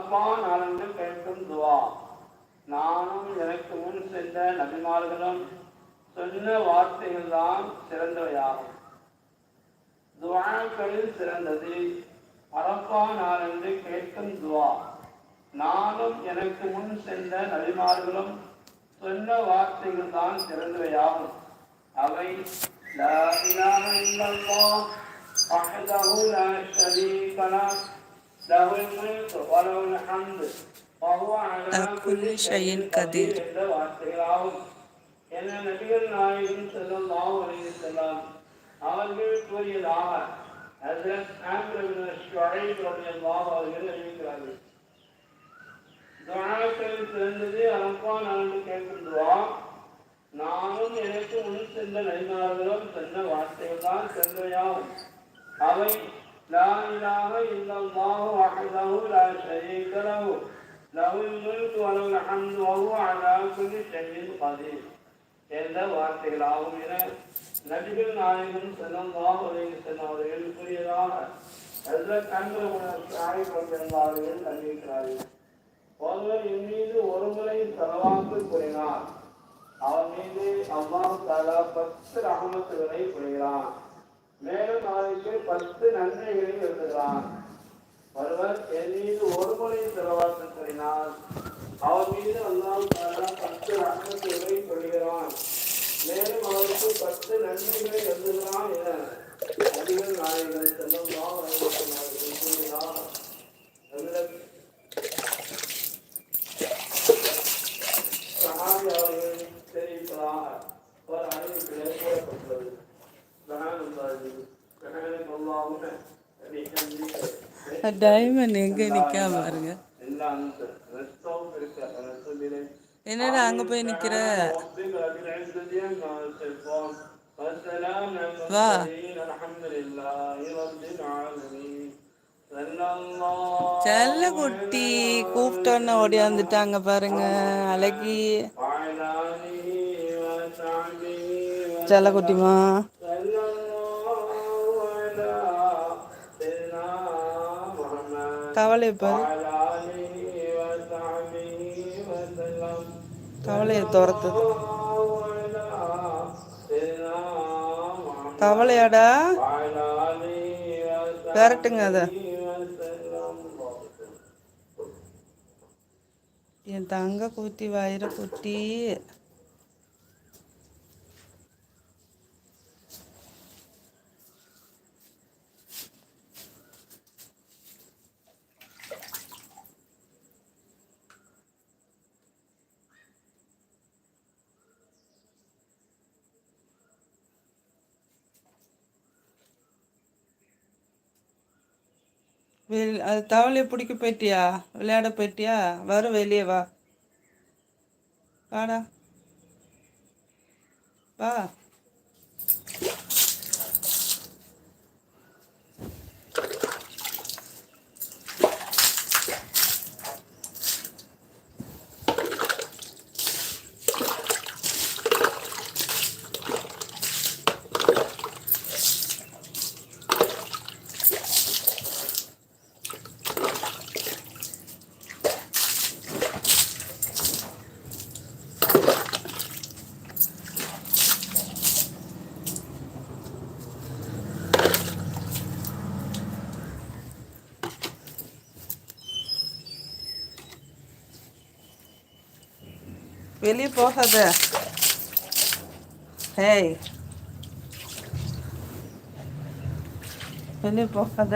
அரப்பா நாளன்று கேட்கும் துவா. நானும் எனக்கு முன் சென்ற நபிமார்களும் சொன்ன வார்த்தைகள் தான் சிறந்தவையாகும். துவாக்களில் சிறந்தது அரப்பா நாளன்று கேட்கும் துவா. நானும் எனக்கு முன் சென்ற நபிமார்களும் சொன்ன வார்த்தைகள் தான் சிறந்தவையாகும். அவை லா இலாஹ இல்லல்லாஹ் வஹ்தஹு லா ஷரீக லஹ் லஹுல் முல்கு வ லஹுல் ஹம்து வ ஹுவ அலா குல்லி ஷைஇன் கதீர் என்ற வார்த்தைகளாகும். என நபிகள் நாயகம் ஸல்லல்லாஹு அலைஹி வஸல்லம் அவர்கள் கூறியதாக ஹஜ்ரத் ஆமிர் இப்னு ஷுஐப் ரலியல்லாஹு அவர்கள் அறிவிக்கிறார்கள். துஆக்களில் சிறந்தது அரப்பா நாளன்று கேட்கும் துவா. நானும் எனக்கு முன் சென்ற நபிமார்களும் சொன்ன வார்த்தைகள் தான் சிறந்தவையாகும். அவை லா இலாஹ இல்லல்லாஹு வஹ்தஹு லா ஷரீக லஹு லஹுல் முல்கு வ லஹுல் ஹம்து வ ஹுவ அலா குல்லி ஷைஇன் கதீர் என்ற வார்த்தைகளாகும் என நபிகள் நாயகம் ஸல்லல்லாஹு அலைஹி வஸல்லம் அவர்கள் கூறியதாக ஹஜ்ரத் ஆமிர் இப்னு ஷுஐப் ரலியல்லாஹு அவர்கள் அறிவிக்கிறார்கள். ஒருவர் என் மீது ஒரு முறை ஸலவாத்து கூறினார், அவன் மீது அல்லாஹ் தஆலா 10 ரஹ்மத்துகளை பொழிகிறான். மேலும் அவருக்கு 10 நன்மைகளை எழுதுகிறான். ஒருவர் என் மீது ஒரு முறை ஸலவாத்து கூறினார், அவன் மீது அல்லாஹ் தஆலா 10 ரஹ்மத்துகளை பொழிகிறான். மேலும் அவருக்கு 10 நன்மைகளை எழுதுகிறான் என நபிகள் நாயகம் ஸல்லல்லாஹு அலைஹி வஸல்லம் அவர்கள் கூறினார். சஹாபி அவர்கள் தெரிவிப்பதாக ஒரு அறிவிப்பிலே கூறப்பட்டுள்ளது. டைமண்ட் எங்க நிக்காம பாருங்க. என்னடா அங்க போய் நிக்கிற? வா. செல்ல குட்டி கூப்பிட்டோன்னு ஓடியாந்துட்டாங்க பாருங்க. அழகி செல்ல குட்டிமா. கவலை பாரு, கவலையை துரத்துது. கவலையாடா, விரட்டுங்க அத. என் தங்க குட்டி, வயிற குட்டி. அது தவளையை பிடிக்க போயிட்டியா? விளையாட போயிட்டியா? வரும், வெளியே வா. வாடா வா. வெளியே போகாத. ஹேய், வெளியே போகாத.